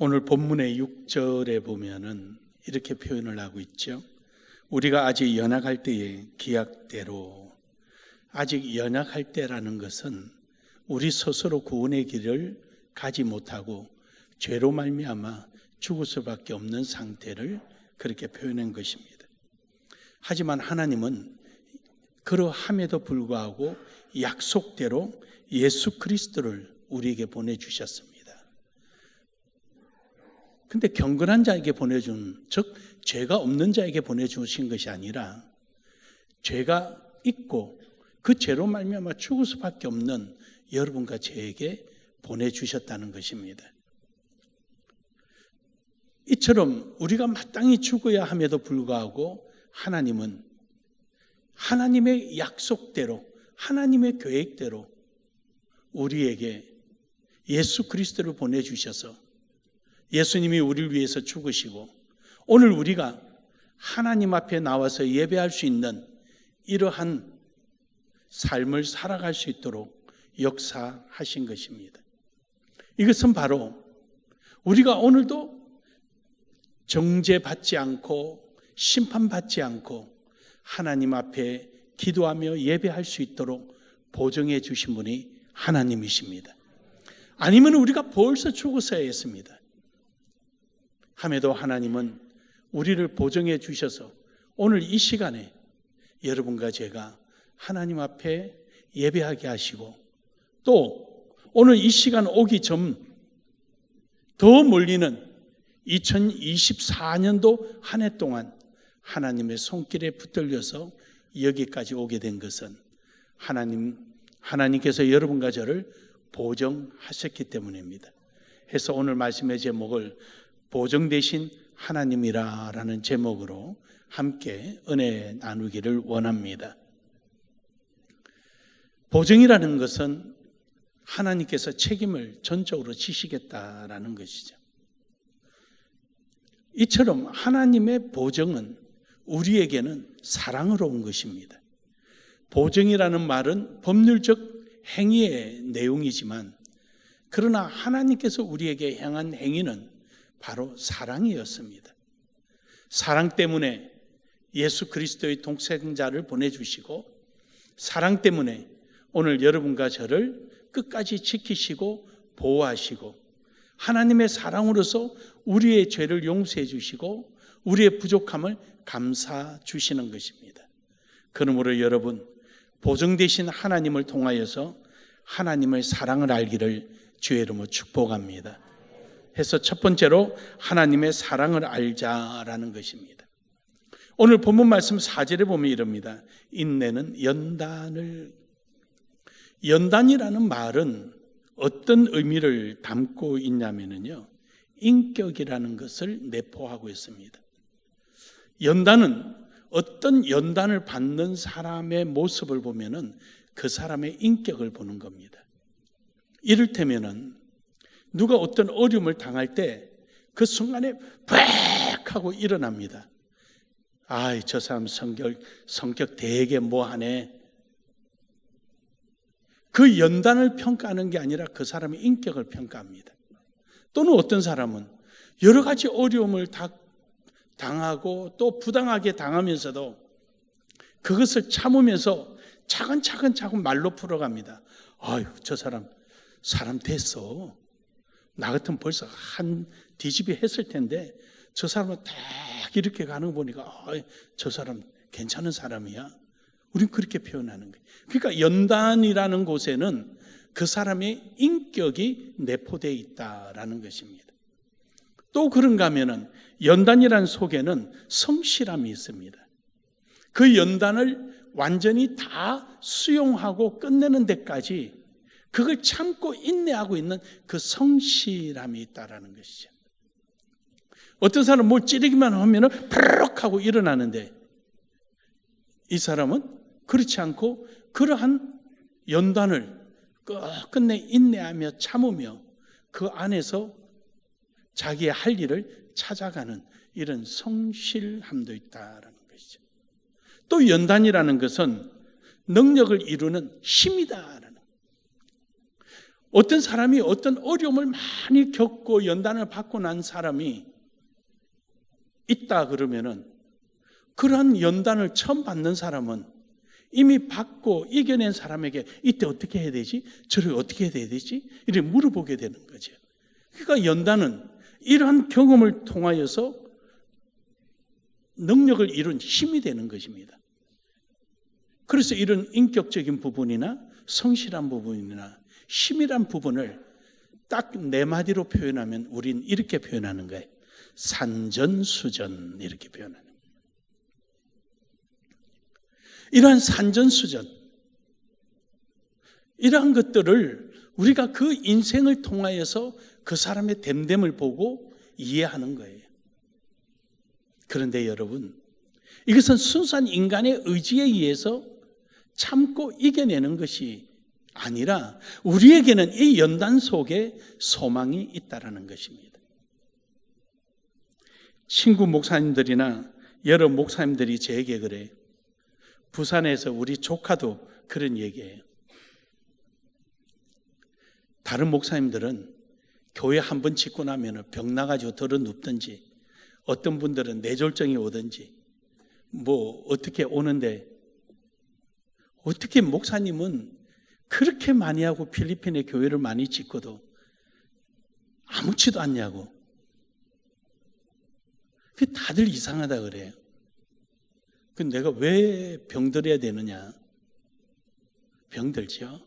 오늘 본문의 6절에 보면은 이렇게 표현을 하고 있죠. 우리가 아직 연약할 때의 기약대로. 아직 연약할 때라는 것은 우리 스스로 구원의 길을 가지 못하고 죄로 말미암아 죽을 수밖에 없는 상태를 그렇게 표현한 것입니다. 하지만 하나님은 그러함에도 불구하고 약속대로 예수 그리스도를 우리에게 보내주셨습니다. 근데 경건한 자에게 보내준, 즉 죄가 없는 자에게 보내주신 것이 아니라 죄가 있고 그 죄로 말미암아 죽을 수밖에 없는 여러분과 저에게 보내주셨다는 것입니다. 이처럼 우리가 마땅히 죽어야 함에도 불구하고 하나님은 하나님의 약속대로, 하나님의 계획대로 우리에게 예수 그리스도를 보내주셔서 예수님이 우리를 위해서 죽으시고 오늘 우리가 하나님 앞에 나와서 예배할 수 있는 이러한 삶을 살아갈 수 있도록 역사하신 것입니다. 이것은 바로 우리가 오늘도 정죄받지 않고 심판받지 않고 하나님 앞에 기도하며 예배할 수 있도록 보증해 주신 분이 하나님이십니다. 아니면 우리가 벌써 죽었어야 했습니다. 함에도 하나님은 우리를 보증해 주셔서 오늘 이 시간에 여러분과 제가 하나님 앞에 예배하게 하시고 또 오늘 이 시간 오기 전 더 멀리는 2024년도 한 해 동안 하나님의 손길에 붙들려서 여기까지 오게 된 것은 하나님께서 여러분과 저를 보정하셨기 때문입니다. 해서 오늘 말씀의 제목을 보정되신 하나님이라는 제목으로 함께 은혜 나누기를 원합니다. 보정이라는 것은 하나님께서 책임을 전적으로 지시겠다라는 것이죠. 이처럼 하나님의 보정은 우리에게는 사랑으로 온 것입니다. 보정이라는 말은 법률적 행위의 내용이지만 그러나 하나님께서 우리에게 행한 행위는 바로 사랑이었습니다. 사랑 때문에 예수 그리스도의 독생자를 보내주시고 사랑 때문에 오늘 여러분과 저를 끝까지 지키시고 보호하시고 하나님의 사랑으로서 우리의 죄를 용서해 주시고 우리의 부족함을 감사 주시는 것입니다. 그러므로 여러분 보정되신 하나님을 통하여서 하나님의 사랑을 알기를 주의 이름으로 축복합니다. 해서 첫 번째로 하나님의 사랑을 알자라는 것입니다. 오늘 본문 말씀 4절에 보면 이럽니다. 인내는 연단이라는 말은 어떤 의미를 담고 있냐면요, 인격이라는 것을 내포하고 있습니다. 연단은 어떤 연단을 받는 사람의 모습을 보면은 그 사람의 인격을 보는 겁니다. 이를테면은 누가 어떤 어려움을 당할 때 그 순간에 팍 하고 일어납니다. 아이, 저 사람 성격 되게 뭐하네. 그 연단을 평가하는 게 아니라 그 사람의 인격을 평가합니다. 또는 어떤 사람은 여러 가지 어려움을 당하고 또 부당하게 당하면서도 그것을 참으면서 차근차근 말로 풀어갑니다. 아유, 저 사람 됐어. 나 같으면 벌써 한 뒤집이 했을 텐데 저 사람은 딱 이렇게 가는 거 보니까 저 사람 괜찮은 사람이야. 우리는 그렇게 표현하는 거예요. 그러니까 연단이라는 곳에는 그 사람의 인격이 내포되어 있다라는 것입니다. 또 그런가 하면은 연단이라는 속에는 성실함이 있습니다. 그 연단을 완전히 다 수용하고 끝내는 데까지 그걸 참고 인내하고 있는 그 성실함이 있다라는 것이죠. 어떤 사람은 뭘 찌르기만 하면은 푸르륵 하고 일어나는데 이 사람은 그렇지 않고 그러한 연단을 끝내 인내하며 참으며 그 안에서 자기의 할 일을 찾아가는 이런 성실함도 있다라는 것이죠. 또 연단이라는 것은 능력을 이루는 힘이다라는, 어떤 사람이 어떤 어려움을 많이 겪고 연단을 받고 난 사람이 있다 그러면은 그러한 연단을 처음 받는 사람은 이미 받고 이겨낸 사람에게 이때 어떻게 해야 되지? 저를 어떻게 해야 되지? 이렇게 물어보게 되는 거죠. 그러니까 연단은 이러한 경험을 통하여서 능력을 이룬 힘이 되는 것입니다. 그래서 이런 인격적인 부분이나 성실한 부분이나 힘이란 부분을 딱 네 마디로 표현하면 우린 이렇게 표현하는 거예요. 산전수전 이렇게 표현하는 거예요. 이러한 산전수전, 이러한 것들을 우리가 그 인생을 통하여서 그 사람의 됨됨을 보고 이해하는 거예요. 그런데 여러분, 이것은 순수한 인간의 의지에 의해서 참고 이겨내는 것이 아니라 우리에게는 이 연단 속에 소망이 있다라는 것입니다. 친구 목사님들이나 여러 목사님들이 제게 그래요. 부산에서 우리 조카도 그런 얘기예요. 다른 목사님들은 교회 한 번 짓고 나면 병 나가지고 들어 눕든지 어떤 분들은 뇌졸중이 오든지 뭐 어떻게 오는데 어떻게 목사님은 그렇게 많이 하고 필리핀에 교회를 많이 짓고도 아무렇지도 않냐고. 다들 이상하다 그래요. 내가 왜 병들어야 되느냐? 병들죠.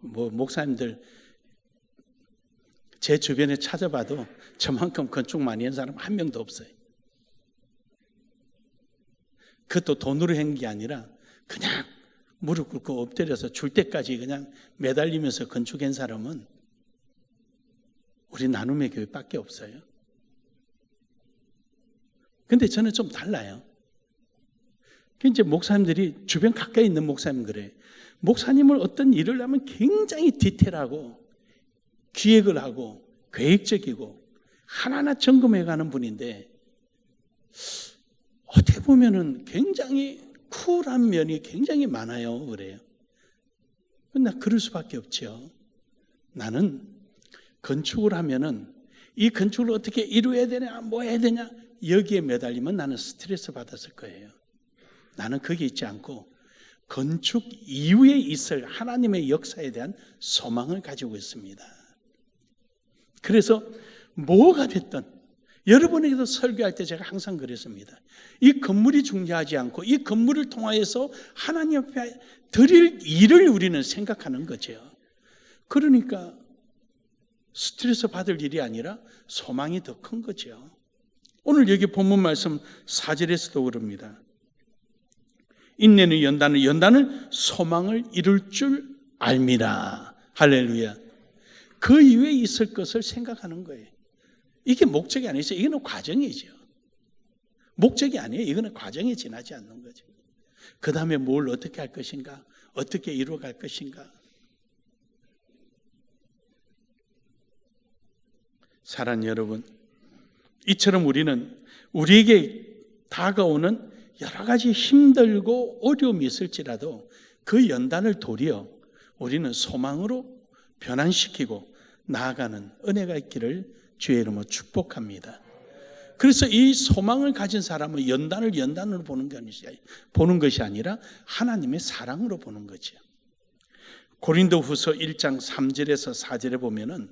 뭐 목사님들 제 주변에 찾아봐도 저만큼 건축 많이 한 사람 한 명도 없어요. 그것도 돈으로 한 게 아니라 그냥 무릎 꿇고 엎드려서 줄 때까지 그냥 매달리면서 건축한 사람은 우리 나눔의 교회밖에 없어요. 근데 저는 좀 달라요. 이제 목사님들이 주변 가까이 있는 목사님 그래. 목사님을 어떤 일을 하면 굉장히 디테일하고 기획을 하고 계획적이고 하나하나 점검해가는 분인데 어떻게 보면은 굉장히 쿨한 면이 굉장히 많아요. 그래요. 나 그럴 수밖에 없죠. 나는 건축을 하면은 이 건축을 어떻게 이루어야 되냐, 뭐 해야 되냐 여기에 매달리면 나는 스트레스 받았을 거예요. 나는 거기 있지 않고 건축 이후에 있을 하나님의 역사에 대한 소망을 가지고 있습니다. 그래서 뭐가 됐든 여러분에게도 설교할 때 제가 항상 그랬습니다. 이 건물이 중요하지 않고 이 건물을 통하여서 하나님 앞에 드릴 일을 우리는 생각하는 거죠. 그러니까 스트레스 받을 일이 아니라 소망이 더 큰 거죠. 오늘 여기 본문 말씀 4절에서도 그럽니다. 인내는 연단을 소망을 이룰 줄 알미라. 할렐루야. 그 이후에 있을 것을 생각하는 거예요. 이게 목적이 아니죠. 이거는 과정이죠. 목적이 아니에요. 이거는 과정에 지나지 않는 거죠. 그 다음에 뭘 어떻게 할 것인가? 어떻게 이루어갈 것인가? 사랑하는 여러분, 이처럼 우리는 우리에게 다가오는 여러 가지 힘들고 어려움이 있을지라도 그 연단을 도리어 우리는 소망으로 변환시키고 나아가는 은혜가 있기를 주의 이름으로 축복합니다. 그래서 이 소망을 가진 사람은 연단을 연단으로 보는 것이 아니라 하나님의 사랑으로 보는 거죠. 고린도후서 1장 3절에서 4절에 보면은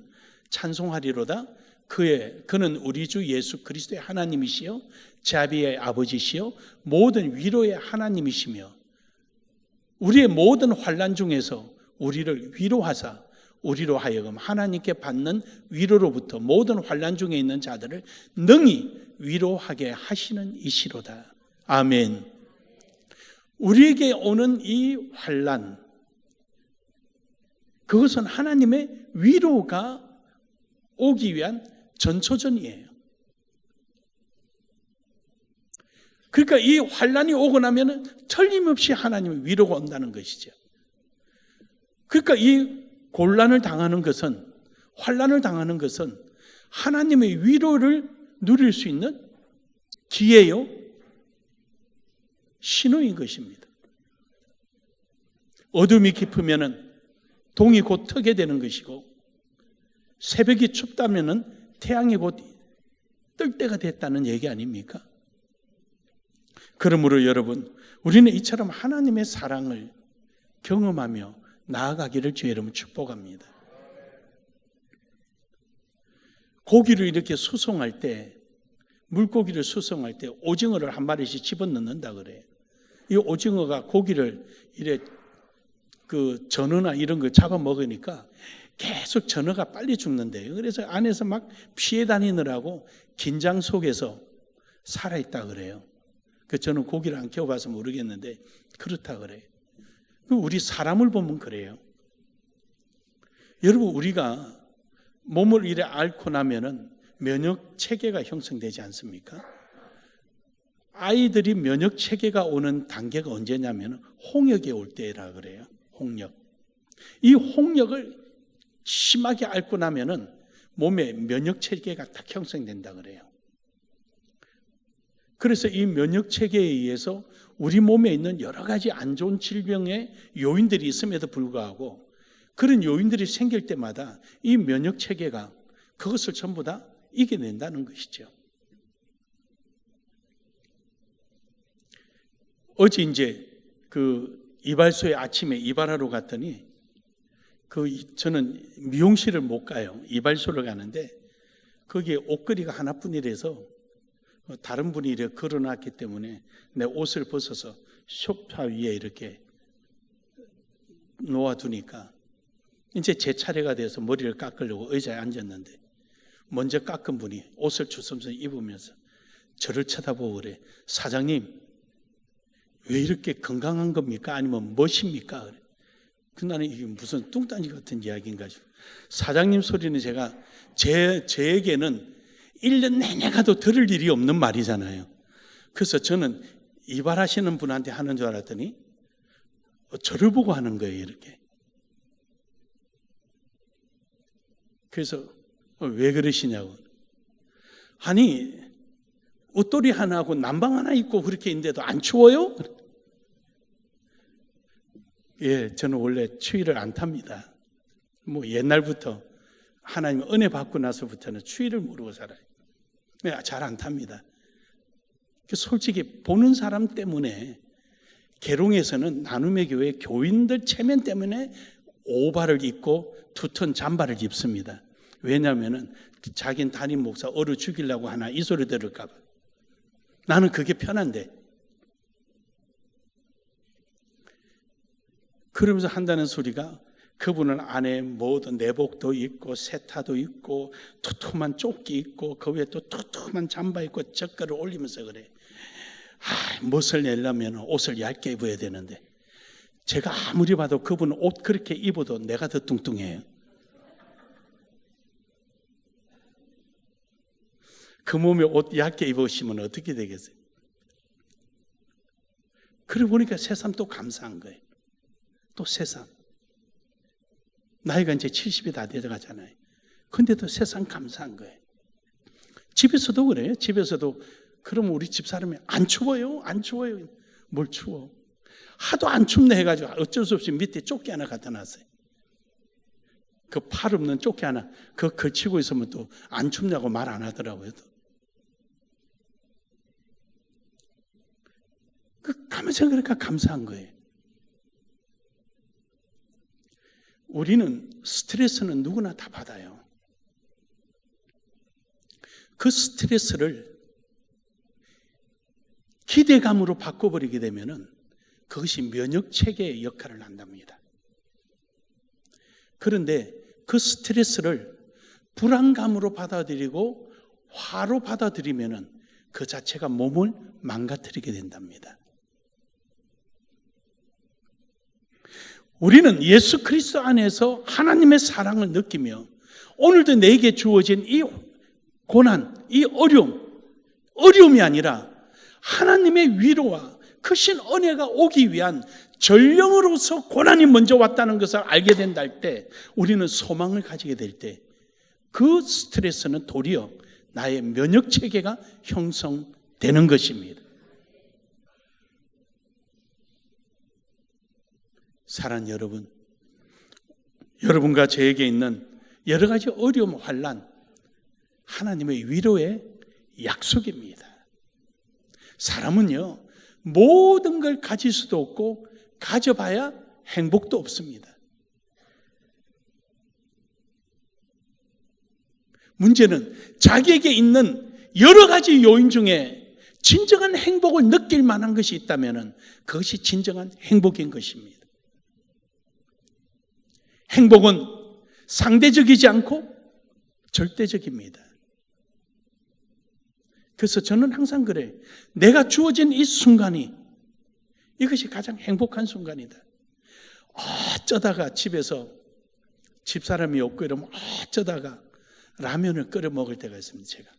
찬송하리로다 그는 우리 주 예수 그리스도의 하나님이시요 자비의 아버지시요 모든 위로의 하나님이시며 우리의 모든 환난 중에서 우리를 위로하사 우리로 하여금 하나님께 받는 위로로부터 모든 환난 중에 있는 자들을 능히 위로하게 하시는 이시로다. 아멘. 우리에게 오는 이 환난, 그것은 하나님의 위로가 오기 위한 전초전이에요. 그러니까 이 환난이 오고 나면은 틀림없이 하나님의 위로가 온다는 것이죠. 그러니까 이 곤란을 당하는 것은, 환난을 당하는 것은 하나님의 위로를 누릴 수 있는 기회요, 신호인 것입니다. 어둠이 깊으면은 동이 곧 트게 되는 것이고, 새벽이 춥다면은 태양이 곧 뜰 때가 됐다는 얘기 아닙니까? 그러므로 여러분, 우리는 이처럼 하나님의 사랑을 경험하며 나아가기를 주의 이름으로 축복합니다. 고기를 이렇게 수송할 때, 물고기를 수송할 때 오징어를 한 마리씩 집어넣는다 그래요. 이 오징어가 고기를 이래 전어나 이런 걸 잡아먹으니까 계속 전어가 빨리 죽는데요. 그래서 안에서 막 피해 다니느라고 긴장 속에서 살아있다 그래요. 저는 고기를 안 키워봐서 모르겠는데 그렇다 그래요. 우리 사람을 보면 그래요. 여러분, 우리가 몸을 이래 앓고 나면은 면역 체계가 형성되지 않습니까? 아이들이 면역 체계가 오는 단계가 언제냐면 홍역이 올 때라 그래요. 홍역. 이 홍역을 심하게 앓고 나면은 몸에 면역 체계가 딱 형성된다 그래요. 그래서 이 면역 체계에 의해서 우리 몸에 있는 여러 가지 안 좋은 질병의 요인들이 있음에도 불구하고 그런 요인들이 생길 때마다 이 면역 체계가 그것을 전부 다 이겨낸다는 것이죠. 어제 이제 이발소에 아침에 이발하러 갔더니 저는 미용실을 못 가요. 이발소를 가는데 거기에 옷걸이가 하나뿐이라서 다른 분이 이렇게 걸어놨기 때문에 내 옷을 벗어서 소파 위에 이렇게 놓아두니까 이제 제 차례가 돼서 머리를 깎으려고 의자에 앉았는데 먼저 깎은 분이 옷을 주섬주섬 입으면서 저를 쳐다보고 그래. 사장님, 왜 이렇게 건강한 겁니까? 아니면 멋입니까? 그래. 나는 이게 무슨 뚱딴지 같은 이야기인가 싶어요. 사장님 소리는 제에게는 1년 내내 가도 들을 일이 없는 말이잖아요. 그래서 저는 이발하시는 분한테 하는 줄 알았더니 저를 보고 하는 거예요, 이렇게. 그래서 왜 그러시냐고. 아니, 옷도리 하나 하고 난방 하나 입고 그렇게 있는데도 안 추워요? 예, 저는 원래 추위를 안 탑니다. 옛날부터 하나님 은혜 받고 나서부터는 추위를 모르고 살아요. 잘 안 탑니다. 솔직히 보는 사람 때문에 계룡에서는 나눔의 교회 교인들 체면 때문에 오바를 입고 두턴 잠바를 입습니다. 왜냐하면 자기는 담임 목사 얼어 죽이려고 하나 이 소리 들을까 봐. 나는 그게 편한데. 그러면서 한다는 소리가 그분은 안에 모든 내복도 있고 세타도 있고 두툼한 조끼 있고 그 위에 또 두툼한 잠바 있고 젓가락을 올리면서 그래. 멋을 내려면 옷을 얇게 입어야 되는데 제가 아무리 봐도 그분은 옷 그렇게 입어도 내가 더 뚱뚱해요. 그 몸에 옷 얇게 입으시면 어떻게 되겠어요? 그러고 보니까 새삼 또 감사한 거예요. 또 새삼. 나이가 이제 70이 다 되어가잖아요. 근데도 새삼 감사한 거예요. 집에서도 그래요. 집에서도 그러면 우리 집사람이 안 추워요? 안 추워요? 뭘 추워? 하도 안 춥네 해가지고 어쩔 수 없이 밑에 조끼 하나 갖다 놨어요. 그 팔 없는 조끼 하나 그거 걸치고 있으면 또 안 춥냐고 말 안 하더라고요. 가면서 그러니까 감사한 거예요. 우리는 스트레스는 누구나 다 받아요. 그 스트레스를 기대감으로 바꿔버리게 되면은 그것이 면역체계의 역할을 한답니다. 그런데 그 스트레스를 불안감으로 받아들이고 화로 받아들이면은 그 자체가 몸을 망가뜨리게 된답니다. 우리는 예수 그리스도 안에서 하나님의 사랑을 느끼며 오늘도 내게 주어진 이 고난, 이 어려움이 아니라 하나님의 위로와 크신 은혜가 오기 위한 전령으로서 고난이 먼저 왔다는 것을 알게 된다 할 때 우리는 소망을 가지게 될 때 그 스트레스는 도리어 나의 면역체계가 형성되는 것입니다. 사랑하는 여러분, 여러분과 저에게 있는 여러 가지 어려움, 환난, 하나님의 위로의 약속입니다. 사람은요, 모든 걸 가질 수도 없고 가져봐야 행복도 없습니다. 문제는 자기에게 있는 여러 가지 요인 중에 진정한 행복을 느낄 만한 것이 있다면 그것이 진정한 행복인 것입니다. 행복은 상대적이지 않고 절대적입니다. 그래서 저는 항상 그래. 내가 주어진 이 순간이 이것이 가장 행복한 순간이다. 어쩌다가 집에서 집사람이 없고 이러면 어쩌다가 라면을 끓여 먹을 때가 있습니다. 제가.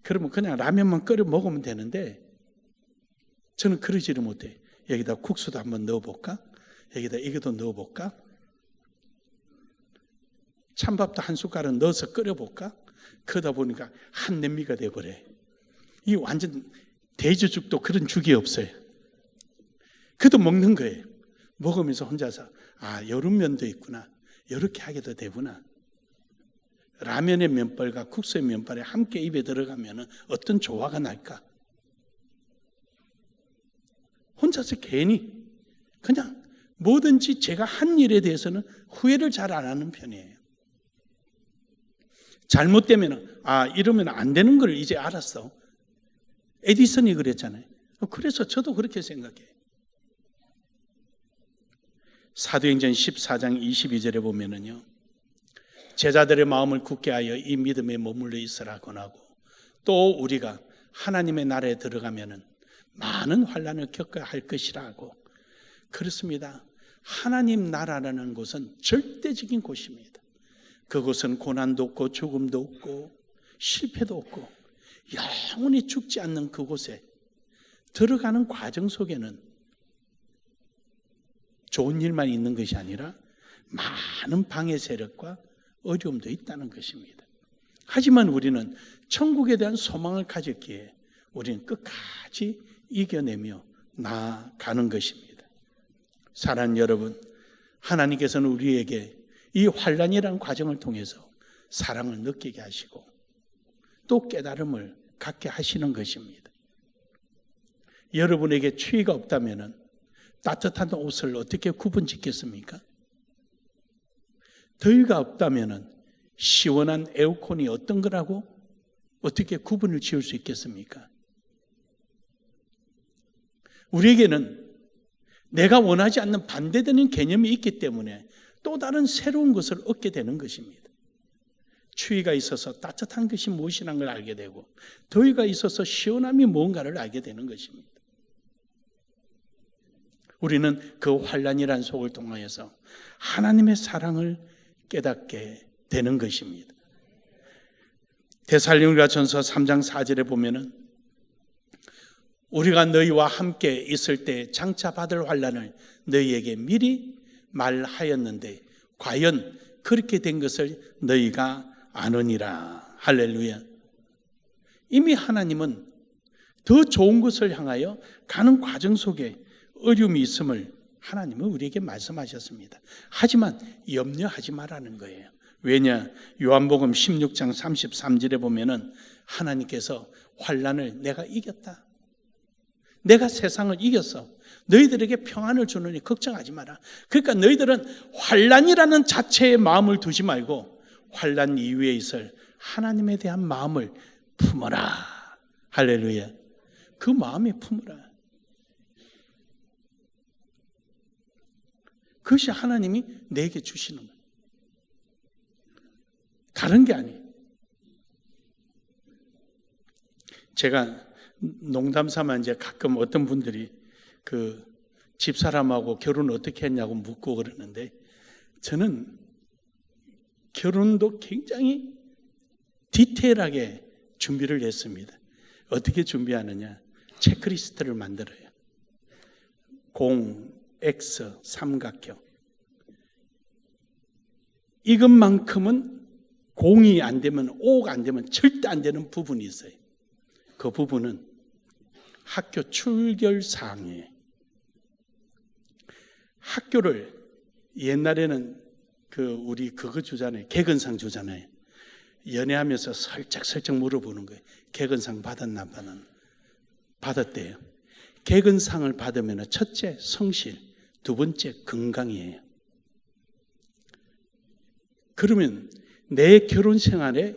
그러면 그냥 라면만 끓여 먹으면 되는데 저는 그러지를 못해. 여기다 국수도 한번 넣어볼까? 여기다 이것도 넣어볼까? 찬밥도 한 숟갈은 넣어서 끓여볼까? 그러다 보니까 한 냄비가 돼버려. 이 완전 대저죽도 그런 죽이 없어요. 그래도 먹는 거예요. 먹으면서 혼자서 이런 면도 있구나. 이렇게 하게도 되구나. 라면의 면발과 국수의 면발이 함께 입에 들어가면 어떤 조화가 날까? 혼자서 괜히 그냥 뭐든지 제가 한 일에 대해서는 후회를 잘 안 하는 편이에요. 잘못되면 이러면 안 되는 걸 이제 알았어. 에디슨이 그랬잖아요. 그래서 저도 그렇게 생각해요. 사도행전 14장 22절에 보면은요, 제자들의 마음을 굳게 하여 이 믿음에 머물러 있으라 권하고, 또 우리가 하나님의 나라에 들어가면은 많은 환난을 겪어야 할 것이라고. 그렇습니다. 하나님 나라라는 곳은 절대적인 곳입니다. 그곳은 고난도 없고 죽음도 없고 실패도 없고 영원히 죽지 않는 그곳에 들어가는 과정 속에는 좋은 일만 있는 것이 아니라 많은 방해 세력과 어려움도 있다는 것입니다. 하지만 우리는 천국에 대한 소망을 가졌기에 우리는 끝까지 이겨내며 나아가는 것입니다. 사랑하는 여러분, 하나님께서는 우리에게 이 환난이라는 과정을 통해서 사랑을 느끼게 하시고 또 깨달음을 갖게 하시는 것입니다. 여러분에게 추위가 없다면 따뜻한 옷을 어떻게 구분 짓겠습니까? 더위가 없다면 시원한 에어컨이 어떤 거라고 어떻게 구분을 지을 수 있겠습니까? 우리에게는 내가 원하지 않는 반대되는 개념이 있기 때문에 또 다른 새로운 것을 얻게 되는 것입니다. 추위가 있어서 따뜻한 것이 무엇이라는 걸 알게 되고 더위가 있어서 시원함이 뭔가를 알게 되는 것입니다. 우리는 그 환난이라는 속을 통하여서 하나님의 사랑을 깨닫게 되는 것입니다. 데살로니가전서 3장 4절에 보면은 우리가 너희와 함께 있을 때 장차 받을 환난을 너희에게 미리 말하였는데 과연 그렇게 된 것을 너희가 아느니라. 할렐루야. 이미 하나님은 더 좋은 것을 향하여 가는 과정 속에 어려움이 있음을 하나님은 우리에게 말씀하셨습니다. 하지만 염려하지 말라는 거예요. 왜냐? 요한복음 16장 33절에 보면은 하나님께서 환난을 내가 이겼다. 내가 세상을 이겼어. 너희들에게 평안을 주느니 걱정하지 마라. 그러니까 너희들은 환난이라는 자체의 마음을 두지 말고 환난 이후에 있을 하나님에 대한 마음을 품어라. 할렐루야. 그 마음에 품어라. 그것이 하나님이 내게 주시는 거예요. 다른 게 아니에요. 제가 농담 삼아 이제 가끔 어떤 분들이 그 집사람하고 결혼 어떻게 했냐고 묻고 그러는데 저는 결혼도 굉장히 디테일하게 준비를 했습니다. 어떻게 준비하느냐? 체크리스트를 만들어요. 공, X, 삼각형. 이것만큼은 공이 안 되면, O가 안 되면 절대 안 되는 부분이 있어요. 그 부분은 학교 출결 사항이에요. 학교를 옛날에는 우리 그거 주잖아요. 개근상 주잖아요. 연애하면서 살짝 물어보는 거예요. 개근상 받았나 받았대요. 개근상을 받으면 첫째 성실, 두 번째 건강이에요. 그러면 내 결혼 생활에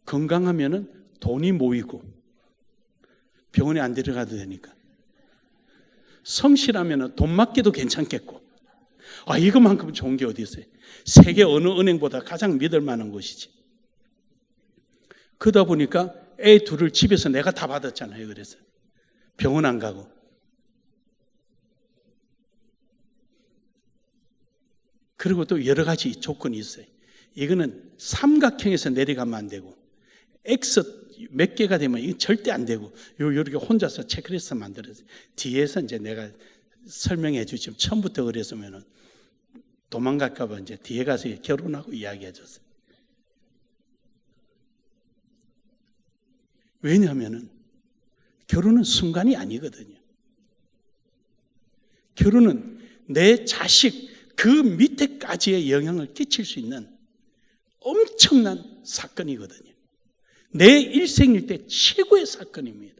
건강하면은 돈이 모이고 병원에 안 데려가도 되니까. 성실하면은 돈 맡기도 괜찮겠고. 이것만큼 좋은 게 어디 있어요? 세계 어느 은행보다 가장 믿을 만한 곳이지. 그러다 보니까 애 둘을 집에서 내가 다 받았잖아요. 그래서 병원 안 가고. 그리고 또 여러 가지 조건이 있어요. 이거는 삼각형에서 내려가면 안 되고, X 몇 개가 되면 이건 절대 안 되고, 이렇게 혼자서 체크리스트 만들어서 뒤에서 이제 내가 설명해 주지. 처음부터 그랬으면은 도망갈까봐 이제 뒤에 가서 결혼하고 이야기해 줬어요. 왜냐하면은 결혼은 순간이 아니거든요. 결혼은 내 자식 그 밑에까지의 영향을 끼칠 수 있는 엄청난 사건이거든요. 내 일생일 때 최고의 사건입니다.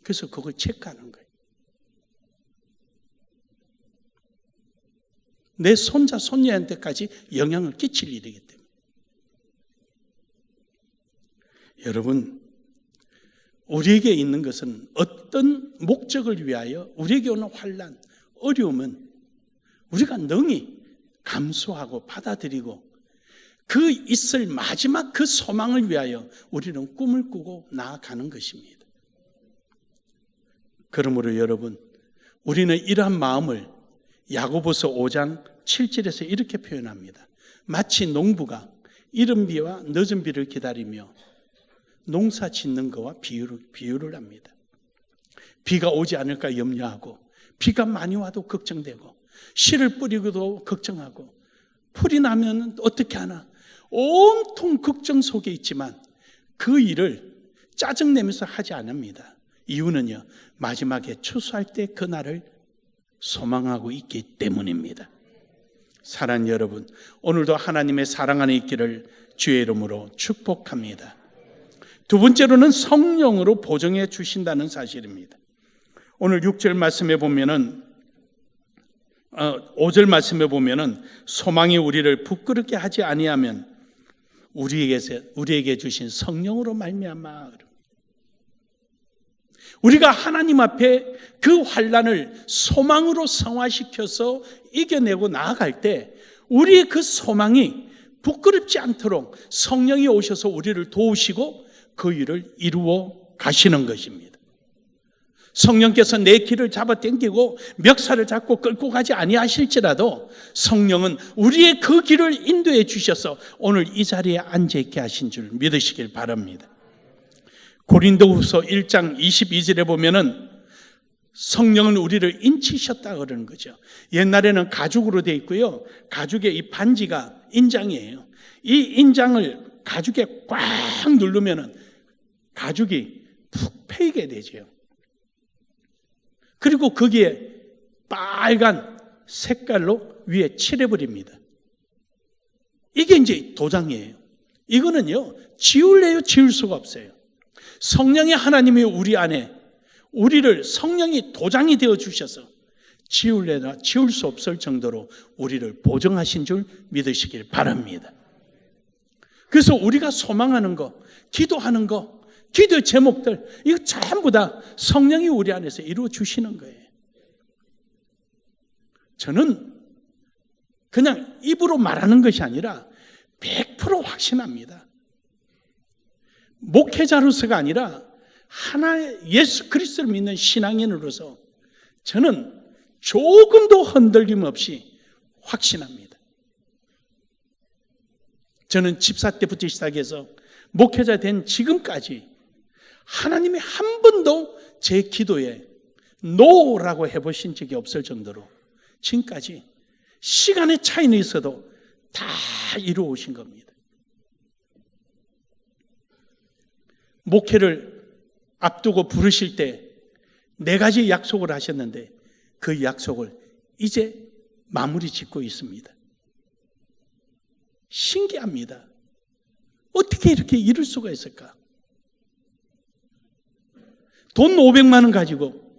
그래서 그걸 체크하는 거예요. 내 손자, 손녀한테까지 영향을 끼칠 일이기 때문에. 여러분, 우리에게 있는 것은 어떤 목적을 위하여 우리에게 오는 환난, 어려움은 우리가 능히 감수하고 받아들이고 그 있을 마지막 그 소망을 위하여 우리는 꿈을 꾸고 나아가는 것입니다. 그러므로 여러분, 우리는 이러한 마음을 야고보서 5장 7절에서 이렇게 표현합니다. 마치 농부가 이른 비와 늦은 비를 기다리며 농사 짓는 것과 비유를 합니다. 비가 오지 않을까 염려하고, 비가 많이 와도 걱정되고, 씨를 뿌리고도 걱정하고, 풀이 나면 어떻게 하나, 온통 걱정 속에 있지만 그 일을 짜증내면서 하지 않습니다. 이유는요, 마지막에 추수할 때 그날을 소망하고 있기 때문입니다. 사랑하는 여러분, 오늘도 하나님의 사랑 안에 있기를 주의 이름으로 축복합니다. 두 번째로는 성령으로 보정해 주신다는 사실입니다. 오늘 6절 말씀에 보면은 5절 말씀에 보면은 소망이 우리를 부끄럽게 하지 아니하면 우리에게 주신 성령으로 말미암아. 우리가 하나님 앞에 그 환난을 소망으로 성화시켜서 이겨내고 나아갈 때 우리의 그 소망이 부끄럽지 않도록 성령이 오셔서 우리를 도우시고 그 일을 이루어 가시는 것입니다. 성령께서 내 길을 잡아 당기고 멱살을 잡고 끌고 가지 아니하실지라도 성령은 우리의 그 길을 인도해 주셔서 오늘 이 자리에 앉아있게 하신 줄 믿으시길 바랍니다. 고린도후서 1장 22절에 보면은 성령은 우리를 인치셨다 그러는 거죠. 옛날에는 가죽으로 되어 있고요. 가죽의 이 반지가 인장이에요. 이 인장을 가죽에 꽉 누르면은 가죽이 푹 패이게 되죠. 그리고 거기에 빨간 색깔로 위에 칠해버립니다. 이게 이제 도장이에요. 이거는요, 지울래요? 지울 수가 없어요. 성령의 하나님이 우리 안에 우리를 성령이 도장이 되어 주셔서 지울래나 지울 수 없을 정도로 우리를 보정하신 줄 믿으시길 바랍니다. 그래서 우리가 소망하는 거, 기도하는 거, 기도의 제목들, 이거 전부 다 성령이 우리 안에서 이루어 주시는 거예요. 저는 그냥 입으로 말하는 것이 아니라 100% 확신합니다. 목회자로서가 아니라 하나의 예수 그리스도를 믿는 신앙인으로서 저는 조금도 흔들림 없이 확신합니다. 저는 집사 때부터 시작해서 목회자 된 지금까지 하나님이 한 번도 제 기도에 노라고 해보신 적이 없을 정도로 지금까지 시간의 차이는 있어도 다 이루어 오신 겁니다. 목회를 앞두고 부르실 때 4가지 약속을 하셨는데 그 약속을 이제 마무리 짓고 있습니다. 신기합니다. 어떻게 이렇게 이룰 수가 있을까? 돈 500만 원 가지고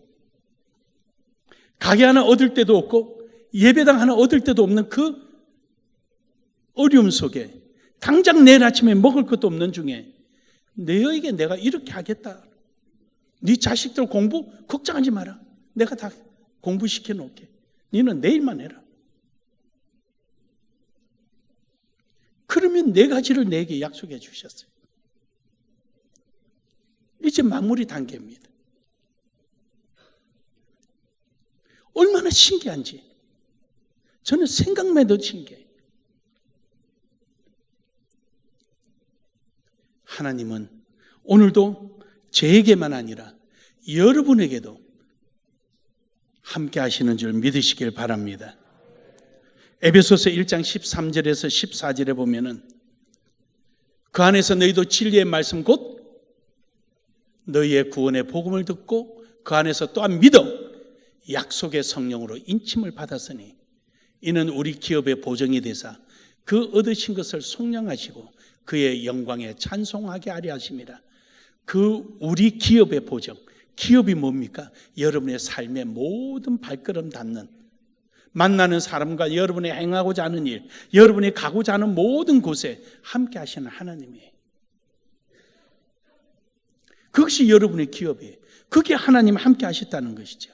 가게 하나 얻을 데도 없고 예배당 하나 얻을 데도 없는 그 어려움 속에 당장 내일 아침에 먹을 것도 없는 중에 너희에게 내가 이렇게 하겠다. 네 자식들 공부 걱정하지 마라. 내가 다 공부시켜 놓을게. 너는 내일만 해라. 그러면 4가지를 내게 약속해 주셨어요. 이제 마무리 단계입니다. 얼마나 신기한지 저는 생각만 해도 신기해요. 하나님은 오늘도 저에게만 아니라 여러분에게도 함께 하시는 줄 믿으시길 바랍니다. 에베소서 1장 13절에서 14절에 보면은 그 안에서 너희도 진리의 말씀 곧 너희의 구원의 복음을 듣고 그 안에서 또한 믿어 약속의 성령으로 인침을 받았으니 이는 우리 기업의 보정이 되사 그 얻으신 것을 속량하시고 그의 영광에 찬송하게 하려 하심이라. 그 우리 기업의 보정, 기업이 뭡니까? 여러분의 삶의 모든 발걸음 닿는, 만나는 사람과 여러분이 행하고자 하는 일, 여러분이 가고자 하는 모든 곳에 함께 하시는 하나님이에요. 그것이 여러분의 기업이에요. 그게 하나님 함께 하셨다는 것이죠.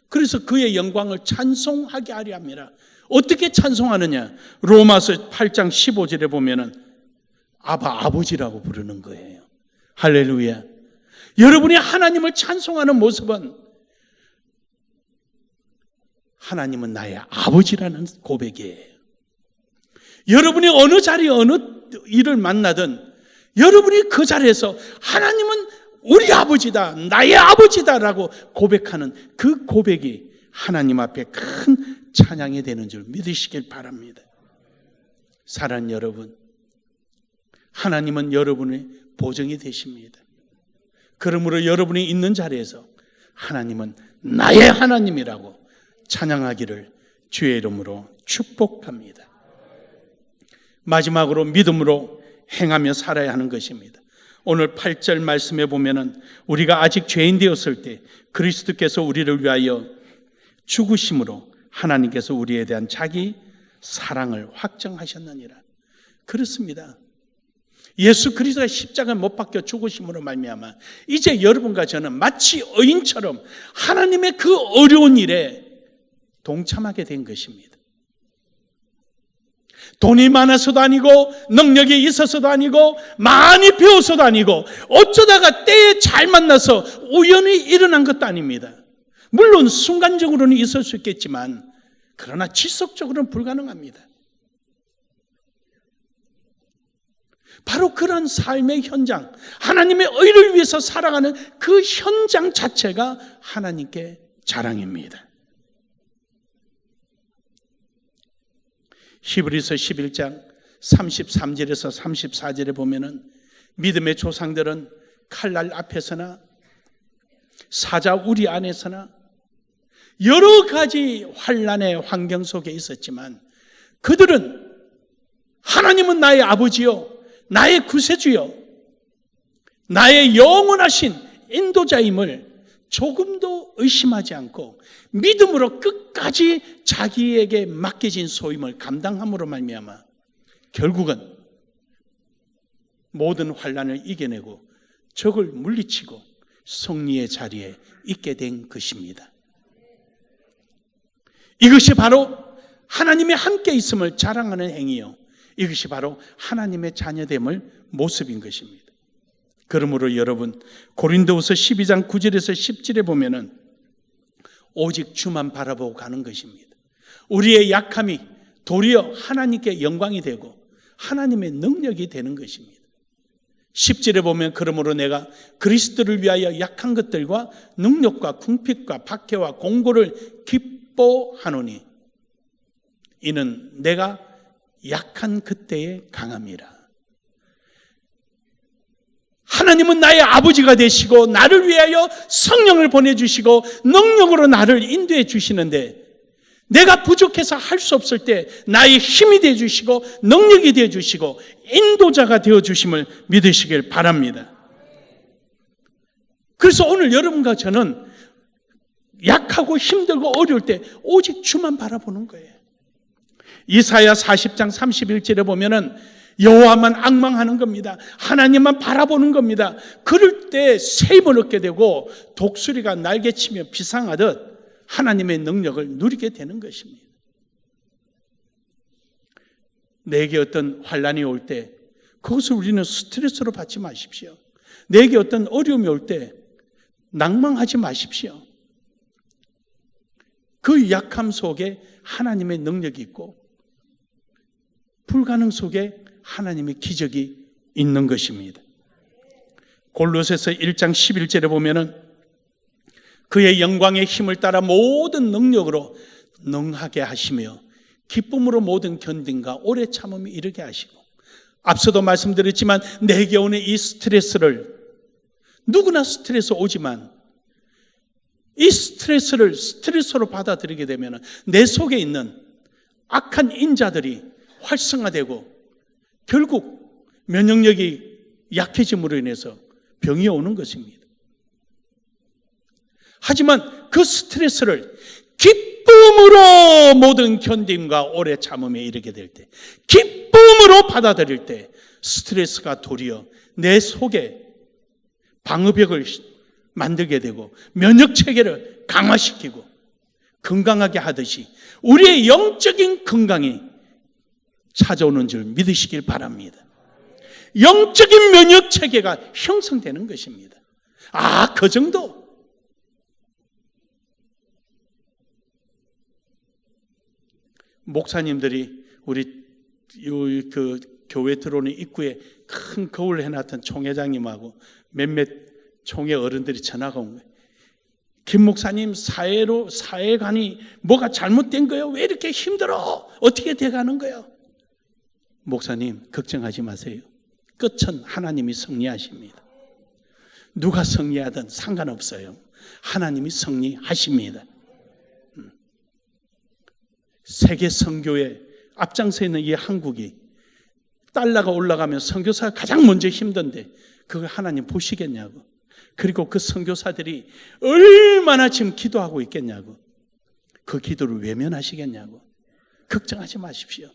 그래서 그의 영광을 찬송하게 하려 합니다. 어떻게 찬송하느냐? 로마서 8장 15절에 보면은 아버지라고 부르는 거예요. 할렐루야. 여러분이 하나님을 찬송하는 모습은 하나님은 나의 아버지라는 고백이에요. 여러분이 어느 자리에 어느 일을 만나든 여러분이 그 자리에서 하나님은 우리 아버지다, 나의 아버지다라고 고백하는 그 고백이 하나님 앞에 큰 찬양이 되는 줄 믿으시길 바랍니다. 사랑하는 여러분, 하나님은 여러분의 보정이 되십니다. 그러므로 여러분이 있는 자리에서 하나님은 나의 하나님이라고 찬양하기를 주의 이름으로 축복합니다. 마지막으로 믿음으로 행하며 살아야 하는 것입니다. 오늘 8절 말씀에 보면은 우리가 아직 죄인 되었을 때 그리스도께서 우리를 위하여 죽으심으로 하나님께서 우리에 대한 자기 사랑을 확정하셨느니라. 그렇습니다. 예수 그리스도가 십자가에 못 박혀 죽으심으로 말미암아 이제 여러분과 저는 마치 의인처럼 하나님의 그 어려운 일에 동참하게 된 것입니다. 돈이 많아서도 아니고 능력이 있어서도 아니고 많이 배워서도 아니고 어쩌다가 때에 잘 만나서 우연히 일어난 것도 아닙니다. 물론 순간적으로는 있을 수 있겠지만 그러나 지속적으로는 불가능합니다. 바로 그런 삶의 현장, 하나님의 의를 위해서 살아가는 그 현장 자체가 하나님께 자랑입니다. 히브리서 11장 33절에서 34절에 보면은 믿음의 조상들은 칼날 앞에서나 사자 우리 안에서나 여러 가지 환난의 환경 속에 있었지만 그들은 하나님은 나의 아버지요 나의 구세주요 나의 영원하신 인도자임을 조금도 의심하지 않고 믿음으로 끝까지 자기에게 맡겨진 소임을 감당함으로 말미암아 결국은 모든 환난을 이겨내고 적을 물리치고 승리의 자리에 있게 된 것입니다. 이것이 바로 하나님의 함께 있음을 자랑하는 행위요, 이것이 바로 하나님의 자녀됨을 모습인 것입니다. 그러므로 여러분 고린도후서 12장 9절에서 10절에 보면은 오직 주만 바라보고 가는 것입니다. 우리의 약함이 도리어 하나님께 영광이 되고 하나님의 능력이 되는 것입니다. 10절에 보면 그러므로 내가 그리스도를 위하여 약한 것들과 능력과 궁핍과 박해와 공고를 기뻐하노니 이는 내가 약한 그때에 강함이라. 하나님은 나의 아버지가 되시고 나를 위하여 성령을 보내주시고 능력으로 나를 인도해 주시는데 내가 부족해서 할 수 없을 때 나의 힘이 되어주시고 능력이 되어주시고 인도자가 되어주심을 믿으시길 바랍니다. 그래서 오늘 여러분과 저는 약하고 힘들고 어려울 때 오직 주만 바라보는 거예요. 이사야 40장 31절에 보면은 여호와만 앙망하는 겁니다. 하나님만 바라보는 겁니다. 그럴 때 새 힘을 얻게 되고 독수리가 날개치며 비상하듯 하나님의 능력을 누리게 되는 것입니다. 내게 어떤 환난이 올 때 그것을 우리는 스트레스로 받지 마십시오. 내게 어떤 어려움이 올 때 낭망하지 마십시오. 그 약함 속에 하나님의 능력이 있고 불가능 속에 하나님의 기적이 있는 것입니다. 골로새서 1장 11절에 보면은 그의 영광의 힘을 따라 모든 능력으로 능하게 하시며 기쁨으로 모든 견딘과 오래 참음이 이르게 하시고, 앞서도 말씀드렸지만 내게 오는 이 스트레스를, 누구나 스트레스 오지만 이 스트레스를 스트레스로 받아들이게 되면 내 속에 있는 악한 인자들이 활성화되고 결국 면역력이 약해짐으로 인해서 병이 오는 것입니다. 하지만 그 스트레스를 기쁨으로 모든 견딤과 오래 참음에 이르게 될 때, 기쁨으로 받아들일 때 스트레스가 도리어 내 속에 방어벽을 만들게 되고 면역체계를 강화시키고 건강하게 하듯이 우리의 영적인 건강이 찾아오는 줄 믿으시길 바랍니다. 영적인 면역체계가 형성되는 것입니다. 그 정도. 목사님들이 우리 그 교회 들어오는 입구에 큰 거울을 해놨던 총회장님하고 몇몇 총회 어른들이 전화가 온 거예요. 김 목사님, 사회관이 뭐가 잘못된 거예요? 왜 이렇게 힘들어? 어떻게 돼가는 거예요? 목사님, 걱정하지 마세요. 끝은 하나님이 승리하십니다. 누가 승리하든 상관없어요. 하나님이 승리하십니다. 세계 선교에 앞장서 있는 이 한국이 달러가 올라가면 선교사가 가장 먼저 힘든데 그걸 하나님 보시겠냐고. 그리고 그 선교사들이 얼마나 지금 기도하고 있겠냐고. 그 기도를 외면하시겠냐고. 걱정하지 마십시오.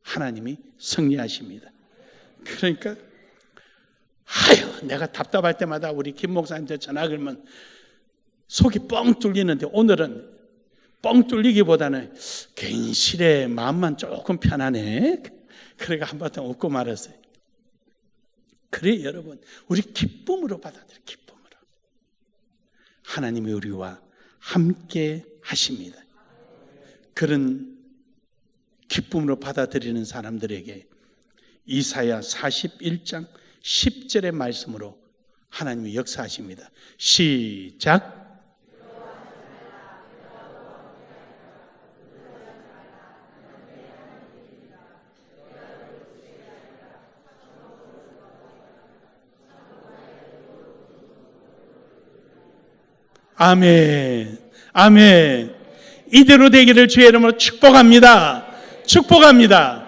하나님이 승리하십니다. 그러니까 내가 답답할 때마다 우리 김 목사님한테 전화 걸면 속이 뻥 뚫리는데 오늘은 뻥 뚫리기보다는 괜시레 마음만 조금 편하네. 그래가 한바탕 웃고 말았어요. 그래 여러분, 우리 기쁨으로 받아들여. 기쁨으로. 하나님이 우리와 함께 하십니다. 그런 기쁨으로 받아들이는 사람들에게 이사야 41장 10절의 말씀으로 하나님이 역사하십니다. 시작. 아멘. 아멘. 이대로 되기를 주의 이름으로 축복합니다. 축복합니다.